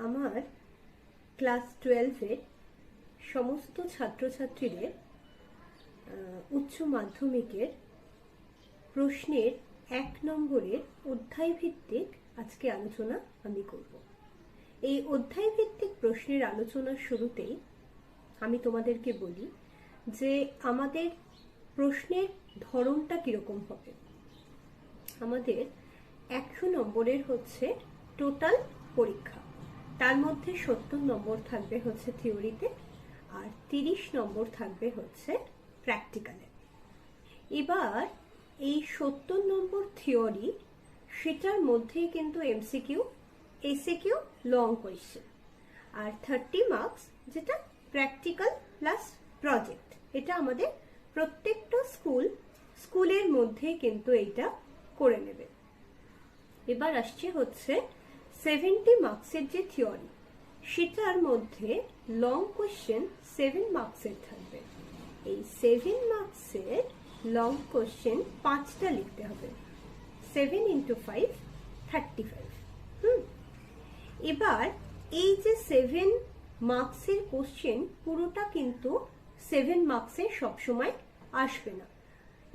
আমার ক্লাস 12-এর সমস্ত ছাত্রছাত্রীদের উচ্চ মাধ্যমিকের প্রশ্নের 1 নম্বরের অধ্যায় ভিত্তিক আজকে আলোচনা আমি করব। এই অধ্যায় ভিত্তিক প্রশ্নের আলোচনার শুরুতেই আমি তোমাদেরকে বলি যে আমাদের প্রশ্নের ধরনটা কিরকম হবে। আমাদের 100 নম্বরের হচ্ছে টোটাল পরীক্ষা, তার মধ্যে 70 নম্বর থাকবে হচ্ছে থিওরিতে আর 30 নম্বর থাকবে হচ্ছে প্র্যাকটিক্যালে। এবার এই 70 নম্বর থিওরি, সেটার মধ্যেই কিন্তু এমসিকিউ, এসিকিউ, লং কোয়েশ্চেন, আর 30 মার্কস যেটা প্র্যাকটিক্যাল প্লাস প্রজেক্ট। এটা আমাদের প্রত্যেকটা স্কুলের মধ্যে কিন্তু এইটা করে নেবে। এবার আসছে হচ্ছে 70 মার্কসের যে থিওরি, সেটার মধ্যে লং কোয়েশ্চেন 7 মার্কসের থাকবে। এই 7 মার্কসের লং কোয়েশ্চেন 5টা লিখতে হবে। 7 × 5 35। এবার এই যে 7 মার্কসের কোশ্চেন পুরোটা কিন্তু 7 মার্কসে সবসময় আসবে না।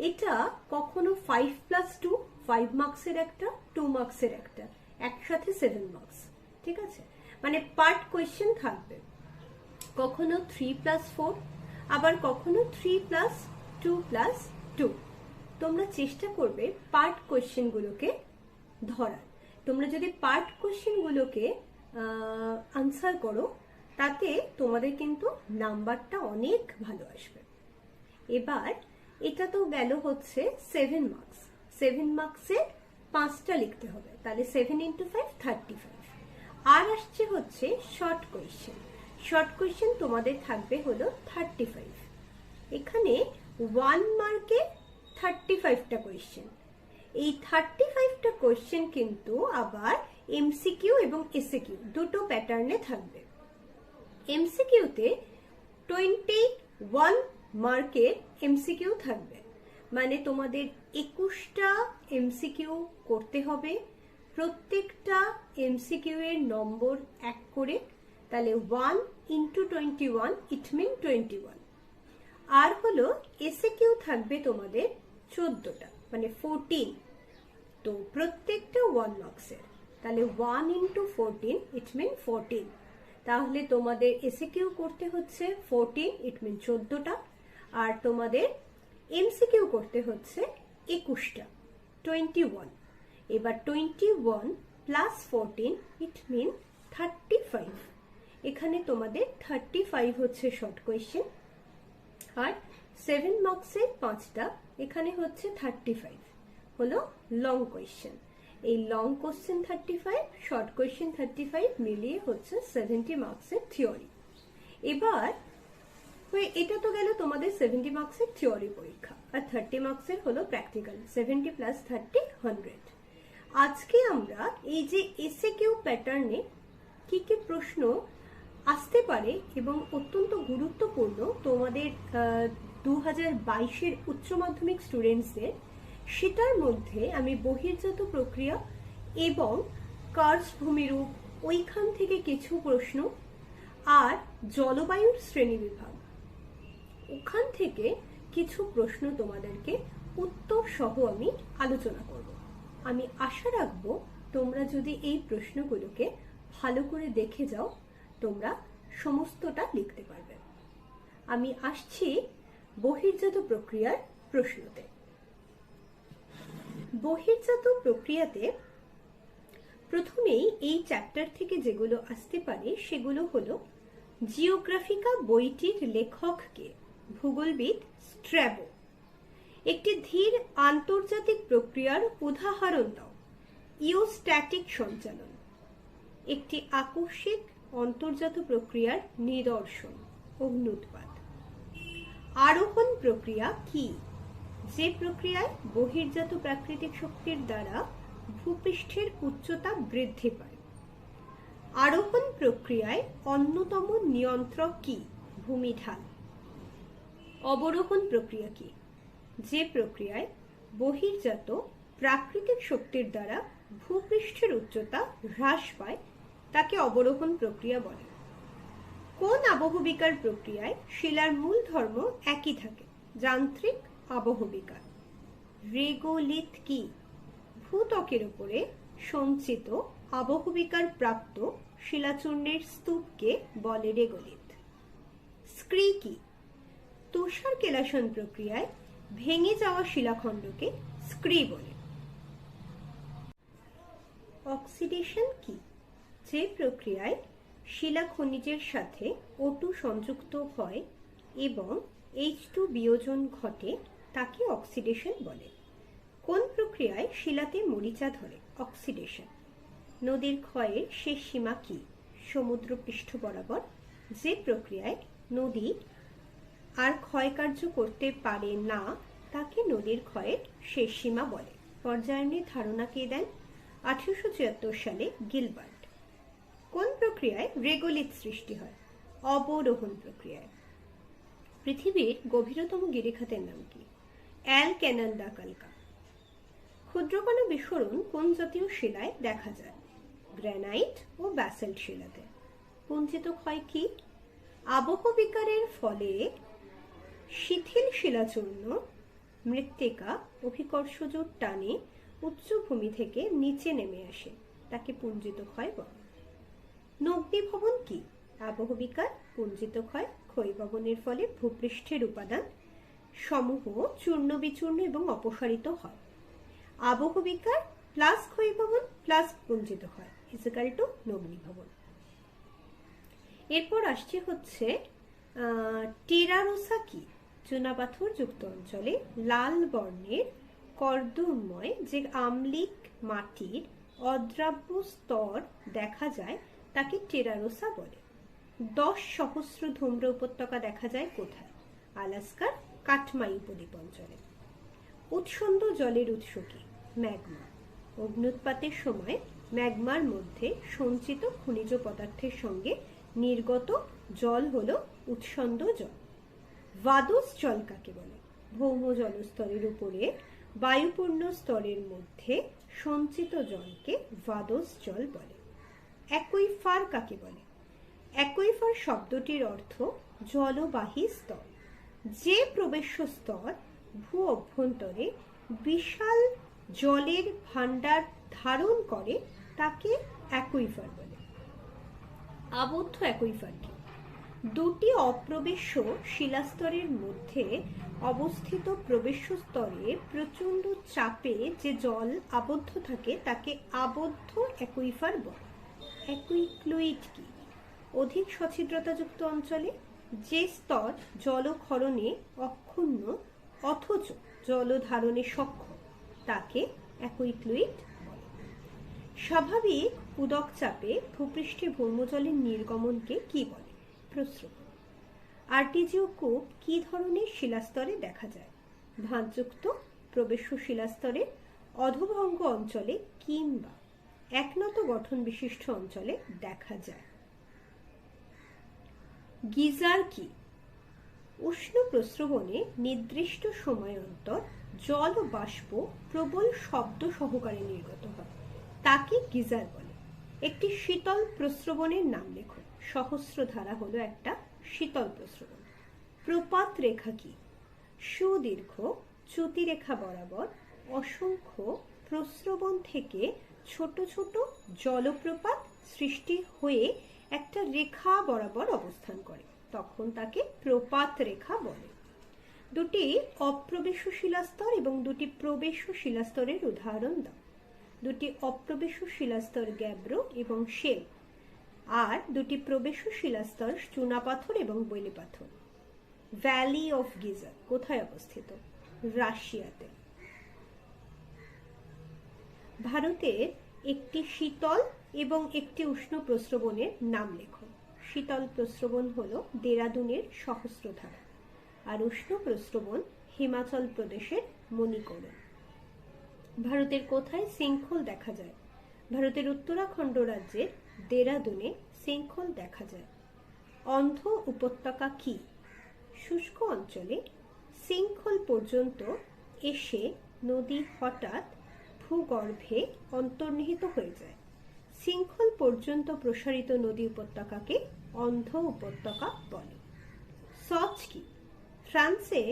এটা কখনো 5+2 5 মার্কসের একটা, 2 মার্কসের একটা, একসাথে 7 মার্কস। ঠিক আছে, মানে পার্ট কোয়েশ্চেন থাকবে। কখনো 3+4, আবার কখনো 3+2+2। তোমরা চেষ্টা করবে পার্ট কোয়েশ্চেন গুলোকে ধরার। তোমরা যদি পার্ট কোয়েশ্চেন গুলোকে আনসার করো, তাতে তোমাদের কিন্তু নাম্বারটা অনেক ভালো আসবে। এবার এটা তো গেল হচ্ছে 7 মার্কস। 7 মার্কসের 5টা লিখতে হবে, তাহলে 7 × 5 35। আর আসছে হচ্ছে শর্ট কোয়েশ্চেন। শর্ট কোয়েশ্চেন তোমাদের থাকবে হলো 35। এখানে 1 মার্কে 35টা কোয়েশ্চেন। এই 35টা কোয়েশ্চেন কিন্তু আবার এমসিকিউ এবং এসিকিউ দুটো প্যাটার্নে থাকবে। এমসিকিউতে 21 মার্কের এমসিকিউ থাকবে, মানে তোমাদের 21টা এমসিকিউ করতে হবে। প্রত্যেকটা এমসিকিউ এর নম্বর 1 করে, তাহলে 1 × 21 ইট মিন 21। আর হলো এসিকিউ থাকবে তোমাদের 14টা, মানে 14। তো প্রত্যেকটা 1 মার্কসের, তাহলে 1 × 14 ইট মিন 14। তাহলে তোমাদের এসিকিউ করতে হচ্ছে 14 ইট মিন 14টা, আর তোমাদের এমসিকিউ করতে হচ্ছে 21টা, 21। এবার 21 + 14 ইট মিন 35। এখানে তোমাদের 35 হচ্ছে শর্ট কোয়েশ্চেন, আর 7 মার্কসের 5টা, এখানে হচ্ছে 35 হলো লং কোয়েশ্চেন। এই লং কোয়েশ্চেন 35, শর্ট কোয়েশ্চেন 35 মিলিয়ে হচ্ছে 70 মার্কসের থিওরি। এবার এটা তো গেল তোমাদের 70 মার্কসের থিওরি পরীক্ষা, আর 30 মার্কসের হলো প্র্যাকটিক্যাল। 70 + 30 100। আজকে আমরা এই যে এসিকিউ প্যাটার্নে কি কি প্রশ্ন আসতে পারে এবং অত্যন্ত গুরুত্বপূর্ণ তোমাদের 2022-এর উচ্চ মাধ্যমিক স্টুডেন্টসদের, সেটার মধ্যে আমি বহির্জাত প্রক্রিয়া এবং কার্স ভূমিরূপ, ওইখান থেকে কিছু প্রশ্ন, আর জলবায়ুর শ্রেণীবিভাগ, ওখান থেকে কিছু প্রশ্ন তোমাদেরকে উত্তর সহ আমি আলোচনা করব। আমি আশা রাখবো তোমরা যদি এই প্রশ্নগুলোকে ভালো করে দেখে যাও, তোমরা সমস্তটা লিখতে পারবে। আমি আসছি বহির্জাত প্রক্রিয়ার প্রশ্নতে। বহির্জাত প্রক্রিয়াতে প্রথমেই এই চ্যাপ্টার থেকে যেগুলো আসতে পারে সেগুলো হলো জিওগ্রাফিকা বইটির লেখক কে? ভূগোলবিদ স্ট্র্যাবো। একটি ধীর আন্তর্জাতিক প্রক্রিয়ার উদাহরণ দাও। ইওস্ট্যাটিক সঞ্চালন। একটি আকস্মিক অন্তর্জাত প্রক্রিয়ার নিদর্শন। অগ্ন্যুৎপাত। আরোহণ প্রক্রিয়া কি? যে প্রক্রিয়ায় বহির্জাত প্রাকৃতিক শক্তির দ্বারা ভূপৃষ্ঠের উচ্চতা বৃদ্ধি পায়। আরোহণ প্রক্রিয়ায় অন্যতম নিয়ন্ত্রক কি? ভূমিঢাল। অবরোহণ প্রক্রিয়া কি? যে প্রক্রিয়ায় বহির্জাত প্রাকৃতিক শক্তির দ্বারা ভূপৃষ্ঠের উচ্চতা হ্রাস পায় তাকে অবরোহণ প্রক্রিয়া বলে। কোন আবহবিকার প্রক্রিয়ায় শিলার মূল ধর্ম একই থাকে? যান্ত্রিক আবহবিকার। রেগোলিথ কি? ভূত্বকের উপরে সঞ্চিত আবহবিকার প্রাপ্ত শিলাচূর্ণের স্তূপকে বলে রেগোলিথ। স্ক্রি কি? তুষার কেলাসন প্রক্রিয়ায় ভেঙে যাওয়া শিলাখণ্ডকে স্ক্রি বলে। অক্সিডেশন কি? যে প্রক্রিয়ায় শিলা খনিজের সাথে O2 সংযুক্ত হয় এবং H2 বিয়োজন ঘটে তাকে অক্সিডেশন বলে। কোন প্রক্রিয়ায় শিলাতে মরিচা ধরে? অক্সিডেশন। নদীর ক্ষয়ের শেষ সীমা কি? সমুদ্র পৃষ্ঠ বরাবর। যে প্রক্রিয়ায় নদী আর ক্ষয়কার্য করতে পারে না তাকে নদীর ক্ষয়ের শেষ সীমা বলে। পর্যায়নের ধারণা কে দেন? 1874 সালে গিলবার্ট। কোন প্রক্রিয়ায় রেগোলিথ সৃষ্টি হয়? অবরোহণ প্রক্রিয়ায়। পৃথিবীর গভীরতম গিরিখাতের নাম কি? এল ক্যানাল দা কালকা। ক্ষুদ্রকণা বিস্ফোরণ কোন জাতীয় শিলায় দেখা যায়? গ্রানাইট ও ব্যাসল্ট শিলাতে। পুঞ্জিত ক্ষয় কি? আবহবিকারের ফলে শিথিল শিলাচূর্ণ মৃত্তিকা অভিকর্ষজ টানে উচ্চভূমি থেকে নিচে নেমে আসে, তাকে পুঞ্জিত ক্ষয় বলে। নগ্নিভবন কি? আবহবিকার পুঞ্জিত ক্ষয়। ক্ষয়ভবনের ফলে ভূপৃষ্ঠের উপাদান সমূহ চূর্ণ বিচূর্ণ এবং অপসারিত হয়। আবহবিকার প্লাস ক্ষয়ভবন প্লাস পুঞ্জিত ক্ষয় ইজিক্যাল টু নগ্নিভবন। এরপর আসছে হচ্ছে টেরারোসা কি? চুনাপাথর যুক্ত অঞ্চলে লাল বর্ণের কর্দমময় যে আম্লিক মাটির অদ্রাব্য স্তর দেখা যায় তাকে টেরারোসা বলে। 10 সহস্র ধূম্র উপত্যকা দেখা যায় কোথায়? আলাস্কার কাটমাই উপদ্বীপ অঞ্চলে। উৎসন্দ জলের উৎস কি? ম্যাগমা। অগ্নুৎপাতের সময় ম্যাগমার মধ্যে সঞ্চিত খনিজ পদার্থের সঙ্গে নির্গত জল হলো উৎসন্দ জল। ভাদোস জল কাকে বলে? ভৌম জলস্তরের উপরে বায়ুপূর্ণ স্তরের মধ্যে সঞ্চিত জলকে ভাদোস জল বলে। অ্যাকুইফার কাকে বলে? অ্যাকুইফার শব্দটির অর্থ জলবাহী স্তর। যে প্রবেশ্য স্তর ভূ অভ্যন্তরে বিশাল জলের ভাণ্ডার ধারণ করে তাকে অ্যাকুইফার বলে। আবদ্ধ অ্যাকুইফার কি? দুটি অপ্রবেশ্য শিলাস্তরের মধ্যে অবস্থিত প্রবেশ্য স্তরে প্রচণ্ড চাপে যে জল আবদ্ধ থাকে তাকে আবদ্ধ অ্যাকুইফার বলে। অ্যাকুইক্লুইড কি? অধিক সছিদ্রতাযুক্ত অঞ্চলে যে স্তর জলক্ষরণে অক্ষুণ্ণ অথচ জলধারণে সক্ষম তাকে অ্যাকুইক্লুইড বলে। স্বাভাবিক উদক চাপে ভূপৃষ্ঠে ভৌমজলের নির্গমনকে কি বলে? প্রস্রবণ। আর্টিজিও কূপ কি ধরনের শিলাস্তরে দেখা যায়? ভাঁজযুক্ত প্রবেশ্য শিলাস্তরে অধোভঙ্গ অঞ্চলে কিংবা একনত গঠন বিশিষ্ট অঞ্চলে দেখা যায়। গিজার কি? উষ্ণ প্রস্রবণে নির্দিষ্ট সময় অন্তর জল ও বাষ্প প্রবল শব্দ সহকারে নির্গত হয়, তাকে গিজার বলে। একটি শীতল প্রস্রবণের নাম লেখো। সহস্রধারা হলো একটা শীতল প্রস্রবণ। প্রপাত রেখা কি? সুদীর্ঘ চ্যুতিরেখা বরাবর অসংখ্য প্রস্রবণ থেকে ছোট ছোট জলপ্রপাত সৃষ্টি হয়ে একটা রেখা বরাবর অবস্থান করে, তখন তাকে প্রপাত রেখা বলে। দুটি অপ্রবেশ্য শিলাস্তর এবং দুটি প্রবেশ্য শিলাস্তরের উদাহরণ দাও। দুটি অপ্রবেশ্য শিলাস্তর গ্যাব্রো এবং শেল, আর দুটি প্রবেশ্য শিলাস্তর চুনাপাথর এবং বেলেপাথর। ভ্যালি অফ গিজার কোথায় অবস্থিত? রাশিয়াতে। ভারতের একটি শীতল এবং একটি উষ্ণ প্রস্রবণের নাম লেখো। শীতল প্রস্রবণ হলো দেরাদুনের সহস্রধারা, আর উষ্ণ প্রস্রবণ হিমাচল প্রদেশের মণিকরণ। ভারতের কোথায় সিঙ্কহোল দেখা যায়? ভারতের উত্তরাখণ্ড রাজ্যের দেরাদুনে সিঙ্কহোল দেখা যায়। অন্ধ্র উপত্যকা কি? শুষ্ক অঞ্চলে সিঙ্কহোল পর্যন্ত এসে নদী হঠাৎ ভূগর্ভে অন্তর্নিহিত হয়ে যায়। শৃঙ্খল পর্যন্ত প্রসারিত নদী উপত্যকাকে অন্ধ উপত্যকা বলে। সচ কি? ফ্রান্সে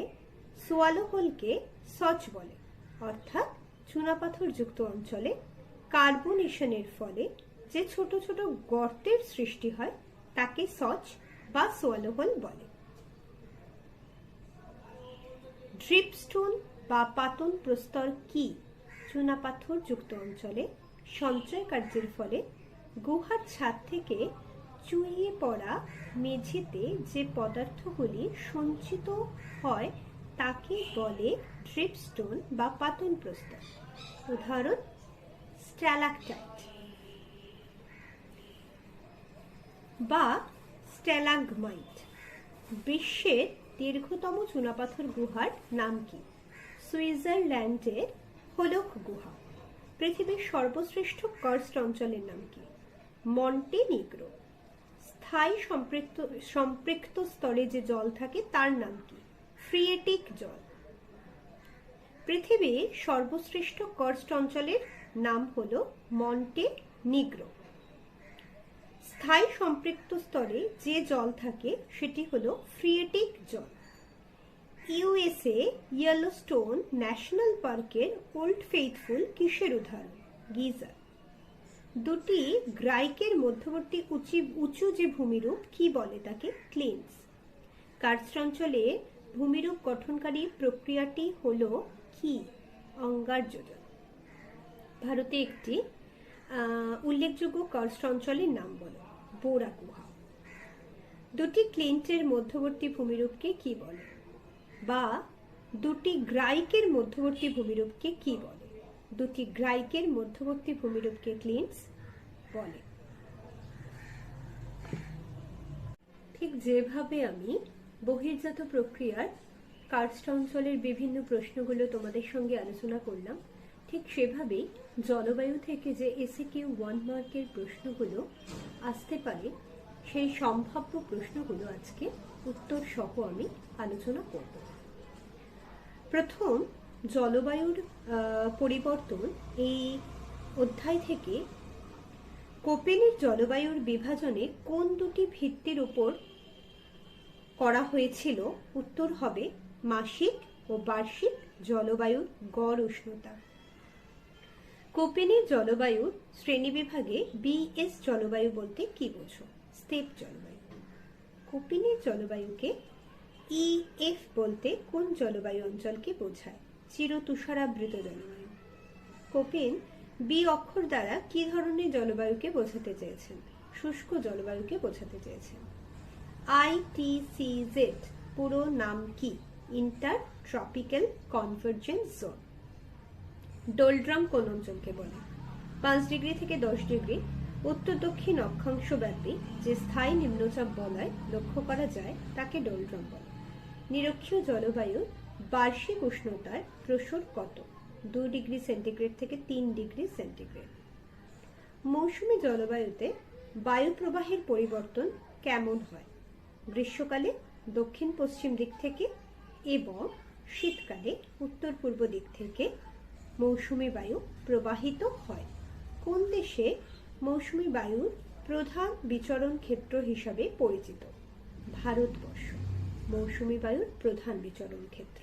সোয়ালোহোলকে সচ বলে, অর্থাৎ চুনাপাথর যুক্ত অঞ্চলে কার্বনেশনের ফলে যে ছোট ছোট গর্তের সৃষ্টি হয় তাকে সচ বা সোয়ালোহোল বলে। ড্রিপস্টোন বা পাতন প্রস্তর কি? চুনাপাথর যুক্ত অঞ্চলে সঞ্চয় কার্যের ফলে গুহার ছাদ থেকে চুইয়ে পড়া মেঝেতে যে পদার্থগুলি সঞ্চিত হয় তাকে বলে ড্রিপস্টোন বা পাতন প্রস্তর। উদাহরণ স্ট্যালাকটাইট বা স্ট্যালাগমাইট। বিশ্বের দীর্ঘতম চুনাপাথর গুহার নাম কি? সুইজারল্যান্ডের হোলক গুহা। পৃথিবীর সর্বশ্রেষ্ঠ কার্স্ট অঞ্চলের নাম কি? মন্টেনিগ্রো। স্থায়ী সম্পৃক্ত স্তরে যে জল থাকে তার নাম কি? ফ্রিয়েটিক জল। পৃথিবীর সর্বশ্রেষ্ঠ কার্স্ট অঞ্চলের নাম হলো মন্টেনিগ্রো। স্থায়ী সম্পৃক্ত স্তরে যে জল থাকে সেটি হলো ফ্রিয়েটিক জল। ইউএসএ ইয়েলোস্টোন ন্যাশনাল পার্কের ওল্ড ফেইথফুল কিসের উদাহরণ? গিজার। দুটি গ্রাইকের মধ্যবর্তী উঁচু যে ভূমিরূপ কি বলে তাকে? ক্লিন্স। কার্স্ট অঞ্চলে ভূমিরূপ গঠনকারী প্রক্রিয়াটি হলো কি? অঙ্গার যোজন। ভারতে একটি উল্লেখযোগ্য কার্স্ট অঞ্চলের নাম বলো? বোরা গুহা। দুটি ক্লিন্টের মধ্যবর্তী ভূমিরূপকে কি বলে? বা দুটি গ্রাইকের মধ্যবর্তী ভূমিরূপকে কি বলে? দুটি গ্রাইকের মধ্যবর্তী ভূমিরূপকে ক্লিন্স বলে। ঠিক যেভাবে আমি বহির্জাত প্রক্রিয়ার কার্স্ট অঞ্চলের বিভিন্ন প্রশ্নগুলো তোমাদের সঙ্গে আলোচনা করলাম, ঠিক সেভাবেই জলবায়ু থেকে যে এসএকিউ 1 মার্কের প্রশ্নগুলো আসতে পারে সেই সম্ভাব্য প্রশ্নগুলো আজকে উত্তর সহ আমি আলোচনা করব। প্রথম, জলবায়ুর পরিবর্তন এই অধ্যায় থেকে কোপেনের জলবায়ুর বিভাজনে কোন দুটি ভিত্তির উপর করা হয়েছিল? উত্তর হবে মাসিক ও বার্ষিক জলবায়ুর গড় উষ্ণতা। কোপেনের জলবায়ুর শ্রেণীবিভাগে বিএস জলবায়ু বলতে কি বোঝো? স্টেপ জলবায়ু। কোপেনের জলবায়ুকে ইএফ বলতে কোন জলবায়ু অঞ্চলকে বোঝায়? চিরতুষারাবৃত জলবায়ু। কোপেন বি অক্ষর দ্বারা কি ধরনের জলবায়ুকে বোঝাতে চেয়েছেন? শুষ্ক জলবায়ুকে বোঝাতে চেয়েছেন। আইটিসিজেড পুরো নাম কি? Intertropical convergence zone. Doldrum কোন অঞ্চলকে বলে? 5 ডিগ্রি থেকে 10 ডিগ্রি উত্তর দক্ষিণ অক্ষাংশ ব্যাপী যে স্থায়ী নিম্নচাপ বলয় লক্ষ্য করা যায় তাকে ডোলড্রাম বলে। নিরক্ষীয় জলবায়ুর বার্ষিক উষ্ণতার প্রসর কত? 2 ডিগ্রি সেন্টিগ্রেড থেকে 3 ডিগ্রি সেন্টিগ্রেড। মৌসুমী জলবায়ুতে বায়ু প্রবাহের পরিবর্তন কেমন হয়? গ্রীষ্মকালে দক্ষিণ পশ্চিম দিক থেকে এবং শীতকালে উত্তর পূর্ব দিক থেকে মৌসুমী বায়ু প্রবাহিত হয়। কোন দেশে মৌসুমী বায়ুর প্রধান বিচরণ ক্ষেত্র হিসাবে পরিচিত? ভারতবর্ষ মৌসুমী বায়ুর প্রধান বিচরণ ক্ষেত্র।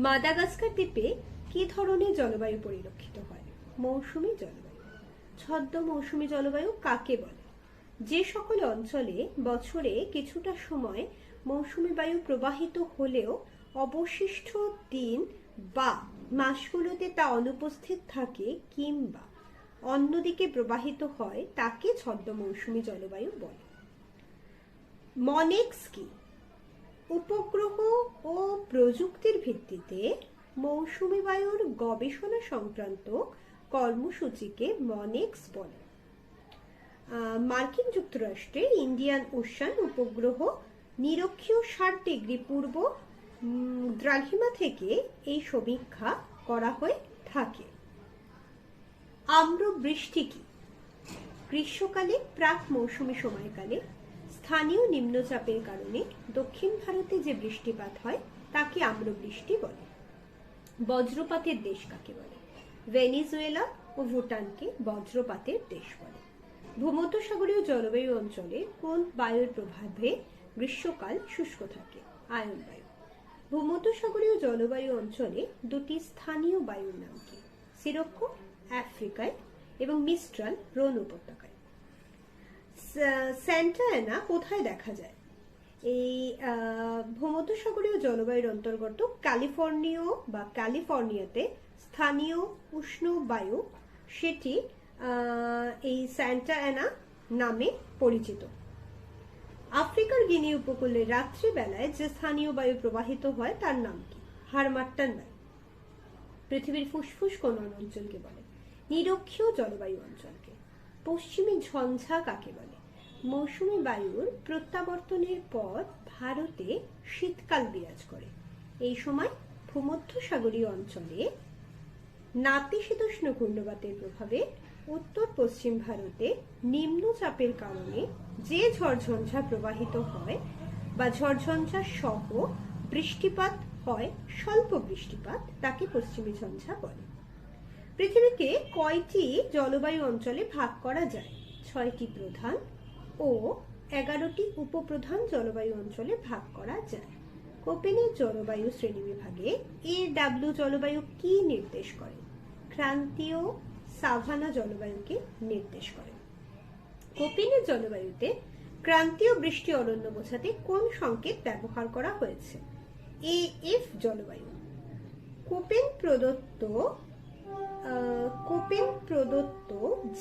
মাদাগাস্কার দ্বীপে কি ধরনের জলবায়ু পরিলক্ষিত হয়? মৌসুমী জলবায়ু। ছদ্ম মৌসুমী জলবায়ু কাকে বলে? যে সকল অঞ্চলে বছরে কিছুটা সময় মৌসুমী বায়ু প্রবাহিত হলেও অবশিষ্ট দিন বা মাসগুলোতে তা অনুপস্থিত থাকে কিংবা অন্যদিকে প্রবাহিত হয় তাকে ছদ্ম মৌসুমী জলবায়ু বলে। মনেক্স কি? উপগ্রহ ও প্রযুক্তির ভিত্তিতে মৌসুমী বায়ুর গবেষণা সংক্রান্ত কর্মসূচিকে মনেক্স বলে। মার্কিন যুক্তরাষ্ট্রে ইন্ডিয়ান ওশান উপগ্রহ নিরক্ষীয় 60 ডিগ্রি পূর্ব দ্রাঘিমা থেকে এই সমীক্ষা করা হয়ে থাকে। আম্রবৃষ্টি কি? গ্রীষ্মকালে প্রাক মৌসুমী সময়কালে স্থানীয় নিম্নচাপের কারণে দক্ষিণ ভারতে যে বৃষ্টিপাত হয় তাকে আম্রবৃষ্টি বলে। বজ্রপাতের দেশ কাকে বলে? ভেনিজুয়েলা, ও ভুটানকে বজ্রপাতের দেশ বলে। ভূমধ্যসাগরীয় জলবায়ু অঞ্চলে কোন বায়ুর প্রভাবে গ্রীষ্মকাল শুষ্ক থাকে? আয়ন বায়ু। ভূমধ্যসাগরীয় জলবায়ু অঞ্চলে দুটি স্থানীয় বায়ুর নাম কি? সিরোক্কো আফ্রিকায় এবং মিস্ট্রাল রোন উপত্যকায়। স্যান্টা অ্যানা কোথায় দেখা যায়? এই ভূমধ্যসাগরীয় জলবায়ুর অন্তর্গত ক্যালিফোর্নিয়াতে স্থানীয় উষ্ণ বায়ু, সেটি এই স্যান্টা অ্যানা নামে পরিচিত। আফ্রিকার গিনি উপকূলে রাত্রিবেলায় যে স্থানীয় বায়ু প্রবাহিত হয় তার নাম কি? হারমাট্টান বায়ু। পৃথিবীর ফুসফুস কোন অঞ্চলকে বলে? নিরক্ষীয় জলবায়ু অঞ্চলকে। পশ্চিমী ঝঞ্ঝা কাকে বলে? মৌসুমী বায়ুর প্রত্যাবর্তনের পর ভারতে শীতকাল বিরাজ করে। এই সময় ভূমধ্যসাগরীয় অঞ্চলে নাতিশীতোষ্ণ ঘূর্ণবাতের প্রভাবে উত্তর পশ্চিম ভারতে নিম্নচাপের কারণে যে ঝড়ঝঞ্ঝা প্রবাহিত হয় বা ঝড়ঝঞ্ঝা সহ বৃষ্টিপাত হয়, স্বল্প বৃষ্টিপাত, তাকে পশ্চিমী ঝঞ্ঝা বলে। পৃথিবীকে কয়টি জলবায়ু অঞ্চলে ভাগ করা যায়? 6টি প্রধান ও 11টি উপপ্রধান জলবায়ু অঞ্চলে ভাগ করা যায়। কোপেনের জলবায়ু শ্রেণীবিভাগে AW জলবায়ু কি নির্দেশ করে? ক্রান্তীয় সাভানা জলবায়ুকে নির্দেশ করে। কোপেনের জলবায়ুতে ক্রান্তীয় বৃষ্টি অরণ্য বোঝাতে কোন সংকেত ব্যবহার করা হয়েছে? AF জলবায়ু। কোপেন প্রদত্ত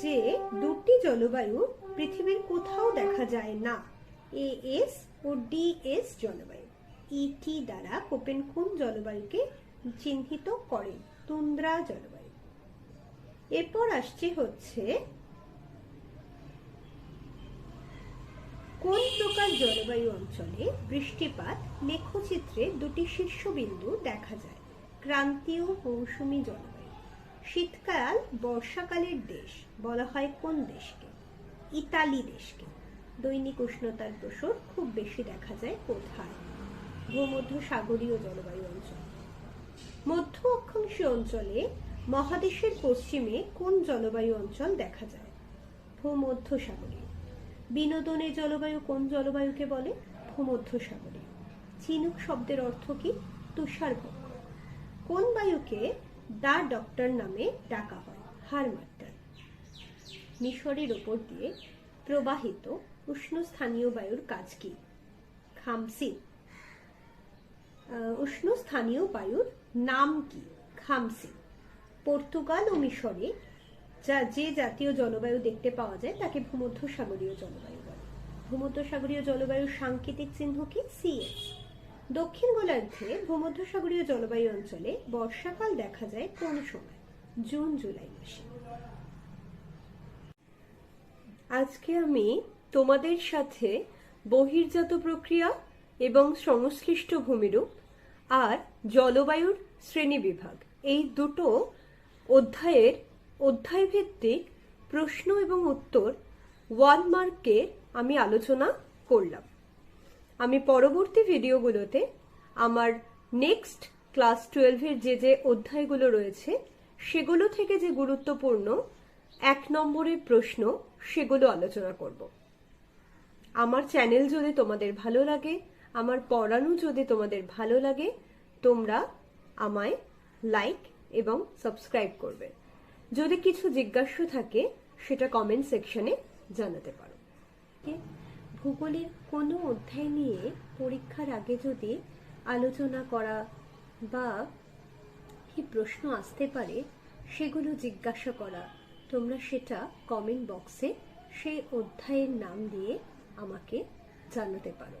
যে দুটি জলবায়ু পৃথিবীর কোথাও দেখা যায় না, AS ও DS জলবায়ু। ET দ্বারা কোপেন কোন জলবায়ুকে চিহ্নিত করেন? তুন্দ্রা জলবায়ু। এরপর আসছে হচ্ছে কোন প্রকার জলবায়ু অঞ্চলে বৃষ্টিপাত লেখচিত্রে দুটি শীর্ষবিন্দু দেখা যায়? ক্রান্তীয় মৌসুমী জলবায়ু। শীতকাল বর্ষাকালের দেশ বলা হয় কোন দেশকে? ইতালি দেশকে। দৈনিক উষ্ণতার প্রসর খুব বেশি দেখা যায় কোথায়? ভূমধ্যসাগরীয় জলবায়ু অঞ্চল। মধ্য অক্ষাংশীয় অঞ্চলে মহাদেশের পশ্চিমে কোন জলবায়ু অঞ্চল দেখা যায়? ভূমধ্যসাগরীয়। বিনোদনের জলবায়ু কোন জলবায়ুকে বলে? ভূমধ্যসাগরীয়। চিনুক শব্দের অর্থ কি? তুষারপক্ষ। কোন বায়ুকে দা ডক্টর নামে ডাকা হয়? হারমাট্টান। মিশরের ওপর দিয়ে প্রবাহিত উষ্ণ স্থানীয় বায়ুর কাজ কি? খামসিন। উষ্ণ স্থানীয় বায়ুর নাম কি? খামসিন। পর্তুগাল ও মিশরে যে জাতীয় জলবায়ু দেখতে পাওয়া যায় তাকে ভূমধ্যসাগরীয় জলবায়ু বলে। ভূমধ্যসাগরীয় জলবায়ুর সাংকেতিক চিহ্ন কি? CS। দক্ষিণ গোলার্ধে ভূমধ্যসাগরীয় জলবায়ু অঞ্চলে বর্ষাকাল দেখা যায় কোন সময়? জুন জুলাই মাসে। আজকে আমি তোমাদের সাথে বহির্জাত প্রক্রিয়া এবং সংশ্লিষ্ট ভূমিরূপ আর জলবায়ুর শ্রেণীবিভাগ এই দুটো অধ্যায়ভিত্তিক প্রশ্ন এবং উত্তর 1 মার্কের আমি আলোচনা করলাম। আমি পরবর্তী ভিডিওগুলোতে আমার নেক্সট ক্লাস 12-এর যে অধ্যায়গুলো রয়েছে সেগুলো থেকে যে গুরুত্বপূর্ণ 1 নম্বরের প্রশ্ন সেগুলো আলোচনা করব। আমার চ্যানেল যদি তোমাদের ভালো লাগে, আমার পড়ানো যদি তোমাদের ভালো লাগে, তোমরা আমায় লাইক এবং সাবস্ক্রাইব করবে। যদি কিছু জিজ্ঞাসা থাকে সেটা কমেন্ট সেকশনে জানাতে পারো। ভূগোলের কোনো অধ্যায় নিয়ে পরীক্ষার আগে যদি আলোচনা করা বা কি প্রশ্ন আসতে পারে সেগুলো জিজ্ঞাসা করা, তোমরা সেটা কমেন্ট বক্সে সেই অধ্যায়ের নাম দিয়ে আমাকে জানাতে পারো।